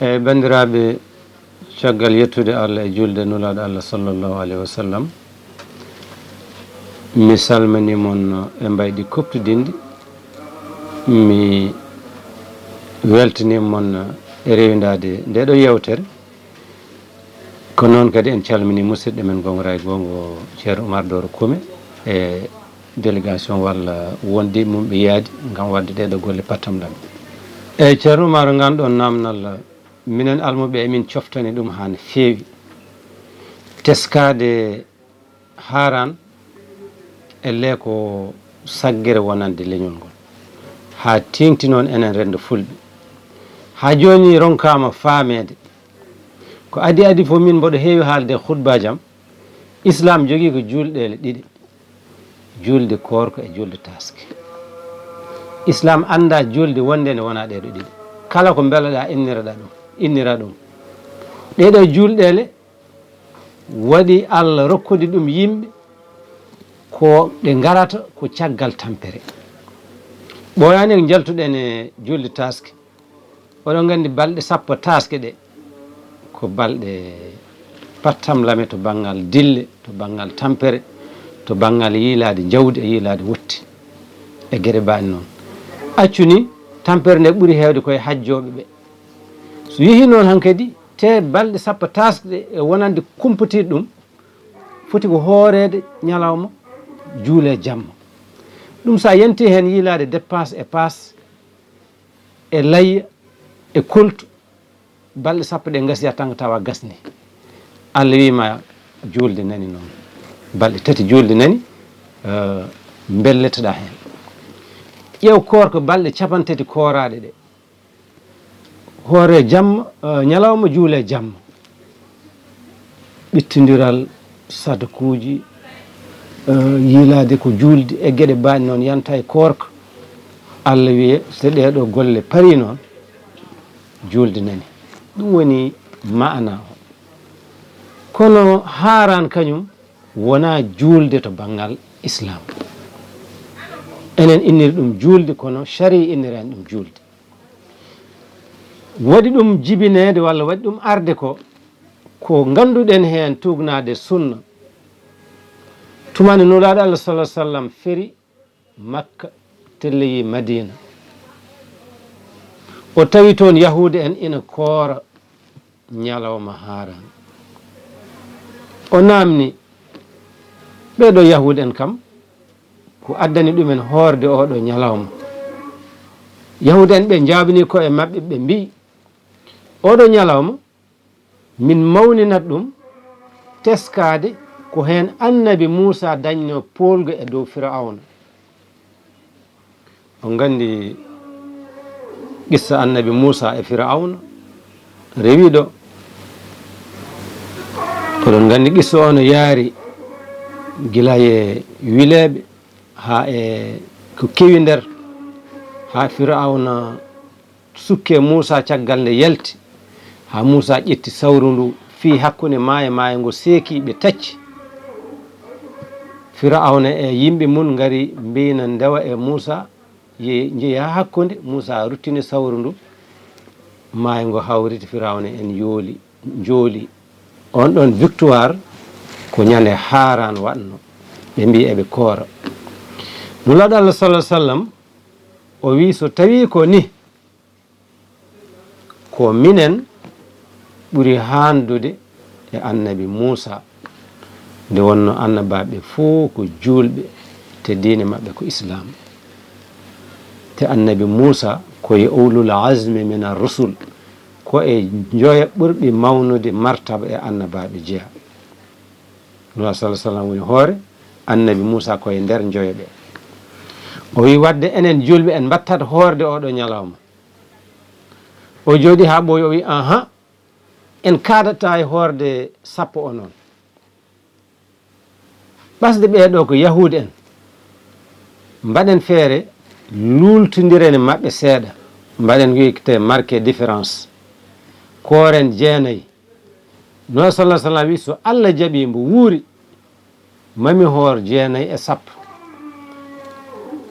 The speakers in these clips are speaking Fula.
bandiraɓe caggal yettude Allah e julde nulaɗo Allah sallllahu alayhi wa sallam, mi salminimon e mbayɗi koptudindi. Mi weltanimon e rewindade ndeɗo yewtere, ko noon kadi en calmini musidɗo men gonra e gongo ceerno Oumar Doro Kume e délégation walla wondi mum ɓe yaadi gam wadde ɗeɗo golle pattamɗam. eyyi ceerno Oumar, ganɗon namnal minen almuɓe emin coftani ɗum ha no feewi, teskade haaran elle ko saggere wonande leñol ngol ha tengti noon enen rendo fulɓe. ha joni ronkama faamede ko adi fof min mboɗo heewi haalde khutba jam. Islam jogui ko julɗele ɗiɗi, julde korko e julde taske. Islam anda julde wonde nde wona ɗeɗo ɗiɗi, kala ko beelaɗa innira ɗum. ɗeɗo julɗele waɗi Allah rokkude ɗum yimɓe ko ɗe garata ko caggal tampere. ɓoyani ko jaltuɗen e julde taske, oɗon gandi balɗe sappo taske ɗe ko balɗe pattamlame to banggal dille, to banggal tampere, to banggal yiilade jawdi e yiilade wotti e gueɗe bani noon. accu ni tampere nde ɓuuri hewde koye hajjoɓe ɓe. so yeehi noon hankkadi te balɗe sappo tasɗe e wonande kumpotirɗe ɗum foti ko hoorede ñalawma juule jamma. ɗum sa yanti hen yiilade dépense e passe e layya e koltu, balɗe sappo ɗe gasiya tan tawa gasni. Allah wima julde nani noon, balɗe tati julde nani, belletoɗa hen. ƴeew korko balɗe capantati koraɗe ɗe, hoore jamma ñalawma juule jamma, ɓittodiral sadakuji, yiilade ko julde e gueɗe bani noon yanta e korka. Allah wiye so ɗeɗo golle paari noon julde nani. ɗum woni maana o. kono haaran kañum wona julde to banggal Islam. enen inniri ɗum julde, kono shari innirani ɗum julde. waɗi ɗum jibinede walla waɗi ɗum arde ko ganduɗen hen tugnade sunna. tumani nulaɗo Allah sallallahu alaihi wasallam feri Makka telleyi Madina, o tawi toon yahude en ina koora ñalawma haaran. o namni ɓeɗo yahude en kam ko addani ɗumen hoorde oɗo ñalawma. yahude en ɓe jabini ko e mabɓe, ɓe mbi oɗo ñalawma min mawninat ɗum teskade ko hen annabi Moussa dañno polgo e dow Firauna. on gandi qissa annabi Moussa e Firauna rewiɗo. oɗon gandi qissa ono yaari gila e wileɓe ha e ko kewi nder, ha Firauna sukke Moussa caggal nde yalti, ha Moussa ƴetti sawru ndu fi hakkude maayo ngo seeki ɓe tacci. Firauna e yimɓe mum gari mbina ndewa e Moussa jeeya hakkude. Moussa ruttini sawru ndu, maayo ngo hawriti, Firauna en jooli. on ɗon victoire ko ñande haaran waɗno, ɓe mbi eɓe koora. nulaɗo Allah sallallahu alaihi wasallam o wi so tawi ko ni, ko minen ɓuri handude e annabi Moussa, nde wonno annabaɓe fo ko julɓe te diine maɓɓe ko Islam. te annabi Moussa koye ulul azmi min ar-rusul, ko e joya ɓurɗi mawnude martaba e annabaɓe jeeya. nulaɗo sallallahu alaihi wasallam woni hoore annabi Moussa koye nder joya ɓe. o wi wadde enen julɓe en battat hoorde oɗo ñalawma. o jooɗi ha ɓooyi, o wi aha, en kaadata e hoorde sappo o noon. ɓasde ɓeeɗo ko yahude en, mbaɗen feere lultodiren maɓɓe seeɗa, mbaɗen wiyete marqué différence, kooren jeenayi. no sallallahu alaihi wasallam wi so Allah jaɓi mbo wuuri mami hoor jeenayi e sappo.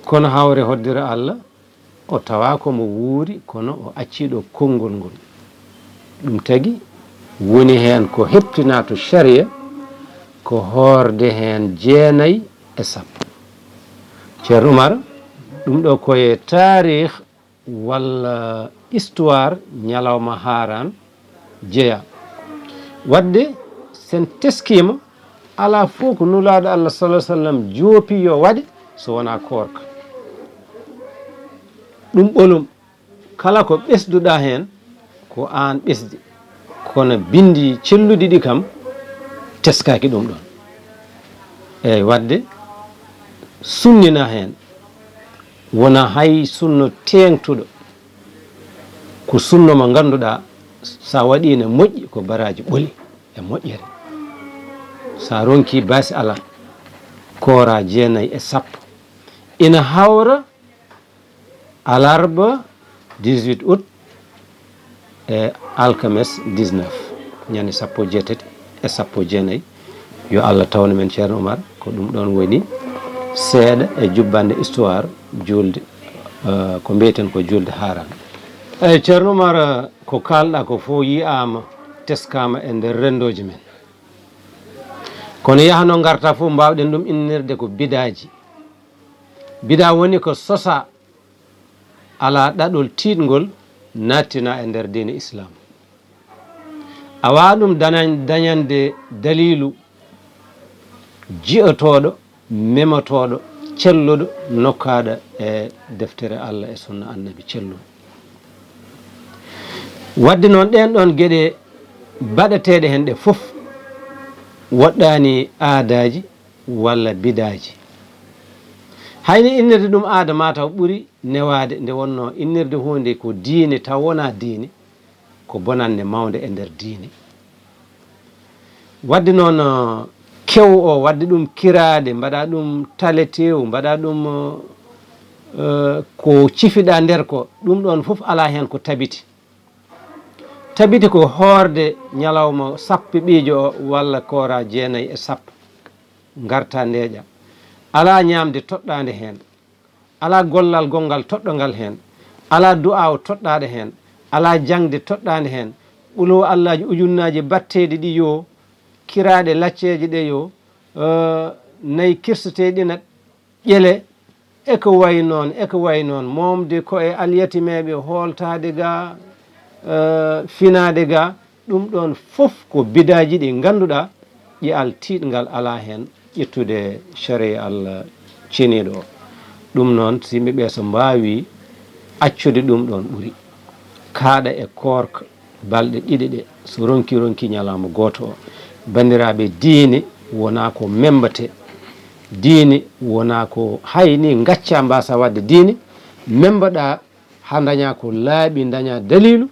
kono hawre hoddira Allah o tawa ko mo wuuri, kono o acciɗo konngol ngol. ɗum tagi woni hen ko heptina to sharia ko horde hen 9 ceerno Oumar ɗum ɗo koye tarih walla histoire ñalawma haaran jeeya wadde sen teskima ala fof ko nulaɗo Allah sallallahu alaihi wasallam joopi yo waɗe so wona korka ɗum ɓolum kala ko ɓesduɗa hen ko an ɓesdi kono bindi celluɗi ɗi kam teskaki ɗum ɗon eyyi wadde sunnina hen wona hay sunno tengtuɗo ko sunno mo ganduɗa sa waɗi ne moƴƴi ko baraji ɓoli e moƴƴere sa ronki basi ala kora 9 ina hawra alarba 18 août e alkames 19 ñande 17 yo Allah tawna men ceerno Oumar ko ɗum ɗon woni seeɗa e jubbande histoire juulde ko mbiyeten ko juulde haaran eyyi ceerno Oumar ko kalɗa ko fof yiyama teskama e nder rendoji men kono yahano garta fof mbawɗen ɗum innirde ko bidaji bida woni ko sosa ala ɗaɗol tiɗgol nattina e nder diine islam a wawa ɗum dañande dalilu jiyotoɗo memotoɗo celluɗo nokkaɗo e deftere Allah e sunna annabi celluɗo wadde noon ɗen ɗon gueɗe baɗeteɗe hen ɗe fof woɗɗani aadaji walla bidaji hayni innirde ɗum aada mataw ɓuuri newade nde wonno innirde hunde ko diine taw wona diine ko bonande mawde e nder diine wadde noon kew o wadde ɗum kirade mbaɗa ɗum taletew mbaɗa ɗum ko cifiɗa nder ko ɗum ɗon fof ala hen ko tabiti ko horde ñalawma sappo ɓiijo o walla kora 9 garta ndeeƴa ala ñamde toɗɗade hen ala gollal gongal toɗɗogal hen ala du'aw toɗɗade hen ala jangde toɗɗade hen ɓulo Allahji ujunnaji batteɗi ɗi yo kiraɗe lacceje ɗe yo nayi kirsteɗina ƴele eko way noon momde ko e alyatimeɓe holtade ga finade ga ɗum ɗon fof ko bidaji ɗi ganduɗa ƴial tiɗgal ala hen ƴettude sharia Allah ceniɗo o ɗum noon so yimɓeɓe so mbawi accude ɗum ɗon ɓuuri kaaɗa e korka balɗe ɗiɗi ɗe so ronki ñalawma goto o bandiraɓe diine wona ko membate diine wona ko hayni gacca mbasa wadde diine membaɗa ha daña ko laaɓi daña dalilu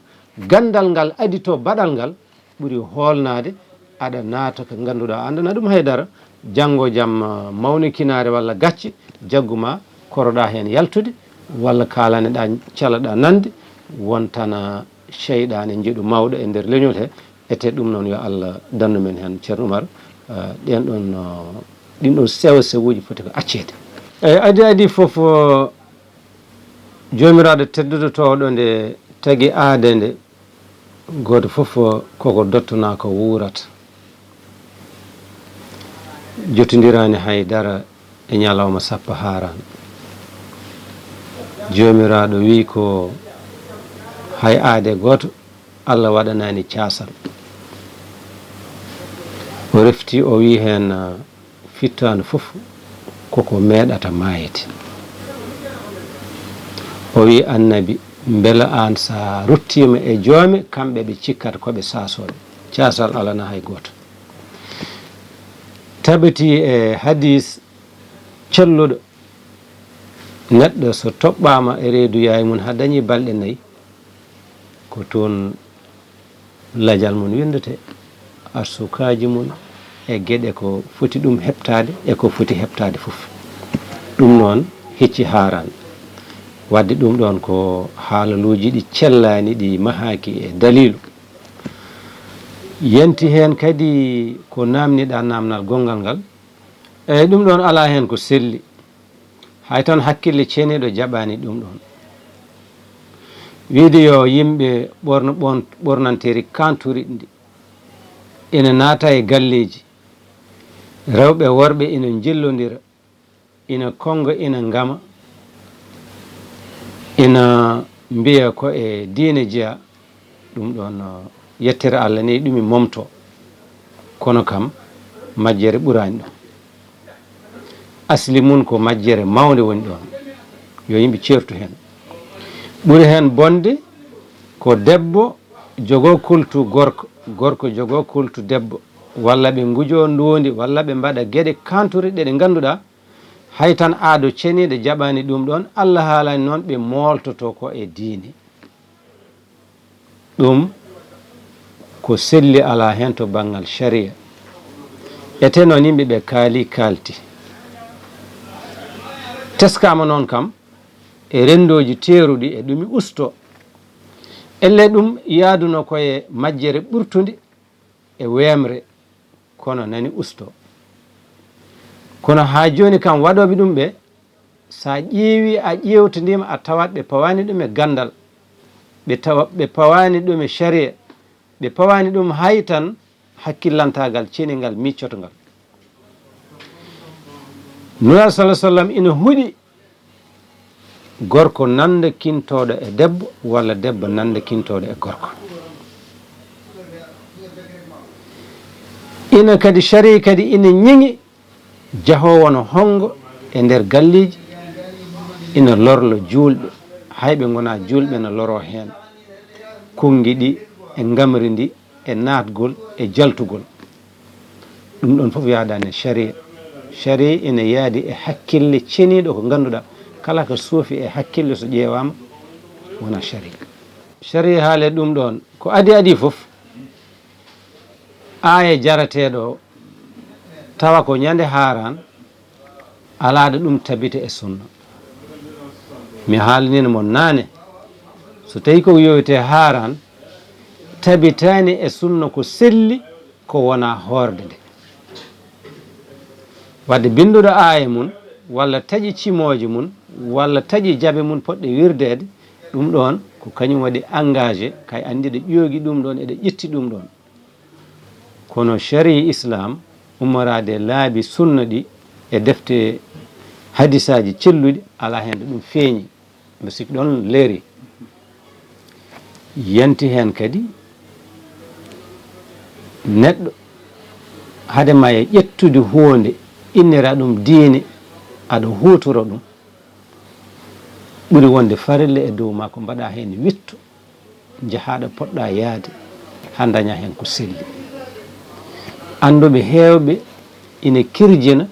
gandal ngal adito baɗal ngal ɓuuri holnade aɗa naata ko ganduɗa andana ɗum haydara janggo jaam mawnikinare walla gacce jagguma koroɗa hen yaltude walla kalaneɗa calaɗa nande wontana cheyɗane jiiɗu mawɗo e nder leñol he ete ɗum noon yo Allah dannu men hen ceerno Oumar ɗin ɗon sewo sewuji foti ko accede eyyi adi foof jomiraɗo tedduɗo towɗo nde tagui aade nde goto foof koko dottana ko wurata jotodirani haydara e ñalawma sappo haaran jomiraɗo wi ko hay aade goto Allah waɗanani casal o refti o wi hen fittanu fof koko meɗata mayete o wi annabi beela an sa ruttima e joome kamɓe ɓe cikkata koɓe sasoɓe casal alana hay goto tabiti e hadis celluɗo neɗɗo so toɓɓama e reedu yaye mum ha dañi balɗe 4 ko toon lajal mum windete arsukaji mum e gueɗe ko foti ɗum heɓtade e ko foti heɓtade fof ɗum noon hecci haaran wadde ɗum ɗon ko haalaluji ɗi cellani ɗi mahaki e dalilu yenti hen kadi ko namniɗa namnal gongal ngal eyyi ɗum ɗon ala hen ko selli hay tan hakkille ceniɗo jaɓani ɗum ɗon wiide yo yimɓe ɓornanteri kanturi ndi ina naata e galleji, rewɓe worɓe ina jillodira, ina konga, ina ngama, ina mbiya ko e diine jeya. ɗum ɗon yettere Allah ni ɗumi momto, kono kam majjere ɓurani ɗum. asli mum ko majjere mawde woni ɗon, yo yimɓe certu hen. ɓuri hen bonde ko debbo jogo kultu gorko, gorko jogo kultu debbo, walla ɓe gujo ndondi, walla ɓe mbaɗa gueɗe kanture ɗe ganduɗa hay tan aado ceniɗe jaɓani ɗum ɗon. Allah haalani noon ɓe moltoto ko e diine. ɗum ko selli ala hen to banggal sharia. ete noon yimɓe ɓe kaali kalti, teskama noon kam e rendoji teeruɗi e ɗumi usto. elle ɗum yaaduno koye majjere ɓurtude e wemre, kono nani usto. kono ha joni kam waɗoɓe ɗum ɓe, sa ƴeewi a ƴewtodima a tawat ɓe pawani ɗum e gandal, ɓe pawani ɗum e sharia, ɓe pawani ɗum hay tan hakkillantagal ceningal miccotogal. nura sallah sallam ina huuɗi gorko nanda kintoɗo e debbo, walla debbo nanda kintoɗo e gorko. ina kadi sharia kadi ina ñiŋi jahowo no hongo e nder galleji, ina lorlo julɓe, hayɓe gona julɓe no loro hen, kongi ɗi e ngamri ndi e natgol e jaltugol. ɗum ɗon fof yaadani e sharia. sharia ina yaadi e hakkille ceniɗo ko ganduɗa kala ko suufi e hakkille so ƴeewama wona sharia. sharia haale ɗum ɗon ko adi fof, aya jarateɗo tawa ko ñande haaran, alaɗa ɗum tabita e sunna. mi haalanino mon naane, so tawi ko yowite haaran tabitani e sunna ko selli ko wona horde nde. wadde binduɗo aya mum, walla taƴi cimoje mum, walla taƴi jaɓe mum poɗɗe wirdede, ɗum ɗon ko kañum waɗi engagé, kay andi ɗe ƴoogi ɗum ɗon eɗe ƴetti ɗum ɗon. kono sharia islam ummorade laabi sunna ɗi e defte hadisaji celluɗi, ala hen ɗo ɗum feeñi. mbi sikki ɗon leeri. yanti hen kadi neɗɗo hadema e ƴettude hunde innira ɗum diine, aɗa hutoro ɗum, ɓuri wonde farille e dow ma ko mbaɗa hen witto jahaɗo poɗɗa yaade ha daña hen ko selli. anduɓe hewɓe ina kirjina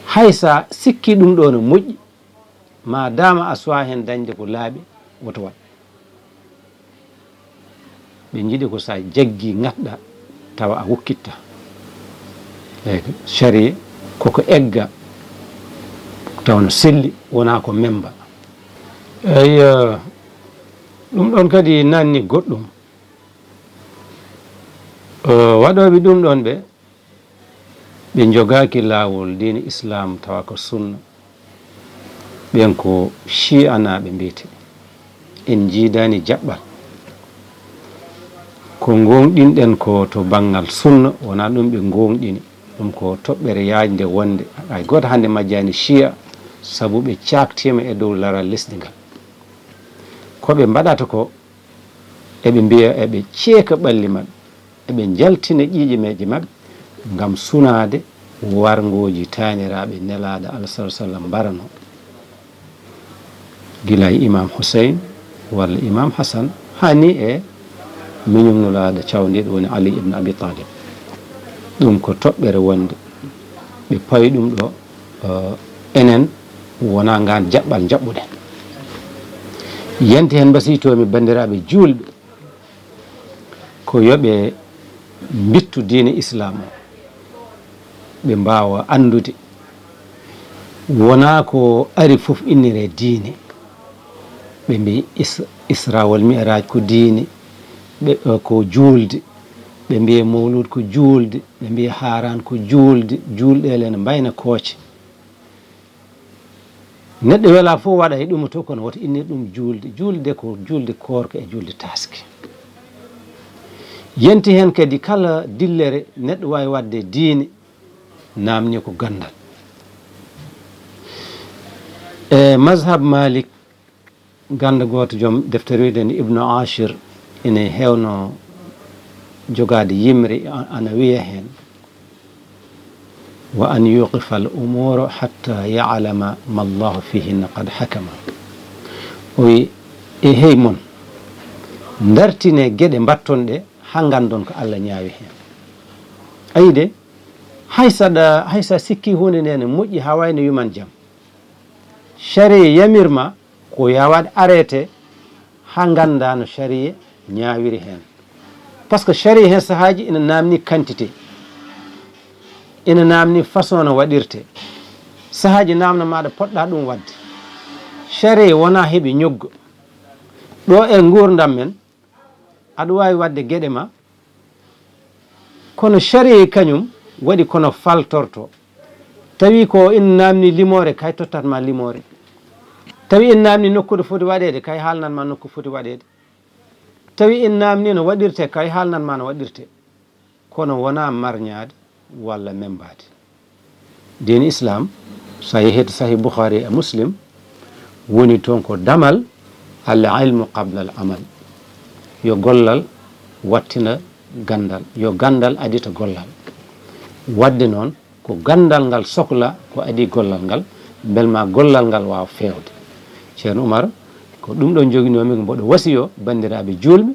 hay sa sikki ɗum ɗo no moƴƴi, ma dama a suwa hen dañde ko laaɓi woto wat. ɓe jiiɗi ko sa jaggi ŋatɗa tawa a wukkitta. e sharia koko egga taw no selli, wona ko memba. eyi ɗum ɗon kadi nanni goɗɗum. waɗoɓe ɗum ɗon ɓe jogaki lawol diine islam tawa ko sunna, ɓen ko chi'anaɓe mbiyete. en jiidani jaɓɓal ko gonɗinɗen ko to banggal sunna, wona ɗum ɓe gonɗini ɗum ko toɓɓere yajde wonde. hay goto hande majjani chi'a, saabu ɓe caktima e dow laral lesdi ngal. koɓe mbaɗata ko eɓe mbiya eɓe ceeka ɓalli mabɓe, eɓe jaltina ƴiƴimeje mabɓe gam sunade wargoji taniraɓe nelaɗo alah sah sallam mbarano, gila e imam Husain walla imam Hasan hani e miñumnulaɗo cawdiɗo woni Ali ibn Abi Talib. ɗum ko toɓɓere wonde, ɓe pawi ɗum ɗo enen wona ngan jaɓɓal jaɓɓuɗen. yanti hen mbasiytomi bandiraɓe julɓe ko yoɓe bittu diine islam o, ɓe mbawa andude wona ko ari fof innire diine. ɓe mbi isra wal mi'raj ko diine, ko juulde, ɓe mbiye mawlud ko juulde, ɓe mbiye haaran ko juulde, juulɗele ne mbayna kooce. neɗɗo wela fof waɗa e ɗum to kono woto inni ɗum juulde. Juulde ko juulde korka e juulde taske. Yenti hen kadi kala dillere neɗɗo wawi wadde diine namni ko gandal. E mazhab Malik ganda goto joom deftere wiide Ibnu Ashir ene hewno jogade yimre ana wiya hen wa an yuqifa al umura hatta ya'lama ma Allahu fihinna qad hakama. O wi e hey mon dartine gueɗe battonɗe ha gandon ko Allah ñaawi hen. Ayide haysa sikki hunde nde ne moƴƴi ha wayno yuman jam, sharia yamirma ko yawade arrêté ha ganda no sharia ñaawiri hen. Par ce que sharia hen sahaji ina namni quantité, ina namni façon no waɗirte, sahaji namna maɗa poɗɗa ɗum wadde. Sharia wona heeɓi ñoggo. Ɗo e gurdam men aɗa wawi wadde gueɗe ma, kono sharia kañum waɗi kono faltorto. Tawi ko ina namni limore kay tottatma limore, tawi ina namni nokkude foti waɗede kay haalnanma nokku foti waɗede, tawi ina namni no waɗirte kay haalnanma no waɗirte, kono wona marñade walla membade. Diine islam so yehi to sahih Bukhari e Muslim woni toon ko damal al ilmu qabla al amal, yo gollal wattina gandal, yo gandal adita gollal. Wadde noon ko gandal ngal sohla ko adi gollal ngal, belma gollal ngal wawa fewde. Ceerno Oumar ko ɗum ɗon joginomi, mboɗo wasiyo bandiraɓe julɓe,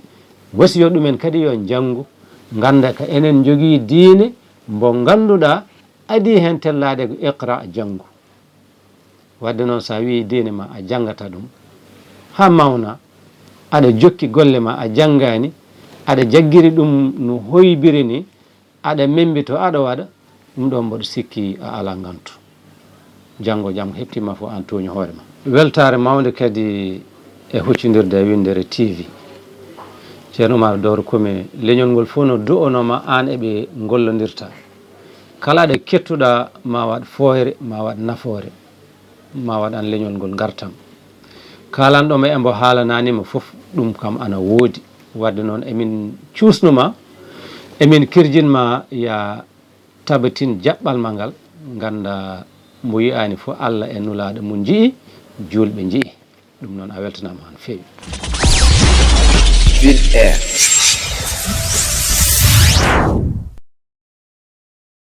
wasiyo ɗumen kadi yo janggu ganda ka enen jogui diine mbo ganduɗa adi hen tellade ko iqra janggu. Wadde noon sa wi diine ma a jangata ɗum ha mawna, aɗa jokki golle ma a janggani, aɗa jaggiri ɗum no hoybiri ni, aɗa membito aɗa waɗa ɗum ɗon, mboɗo sikki a ala gantu. Janggo jam heptima fof an toñi hoore ma. Weltare mawde kadi e huccidirde e WINNDERE-TV. Ceerno Oumar dowro komi leñol ngol fof no du'onoma an eɓe gollodirta. Kala ɗo kettuɗa ma waɗ foyre, ma waɗ nafoore, ma waɗan leñol ngol gartam. Kalanɗoma e mbo haalananima fof ɗum kam ana woodi. Wadde noon emin cuusnuma, emin kirjinma ya tabatin jaɓɓalma ngal, ganda mo yiyani fof Allah e nulaɗo mo jii, julɓe jii. Ɗum noon a weltanama no feewi. WINNDERE.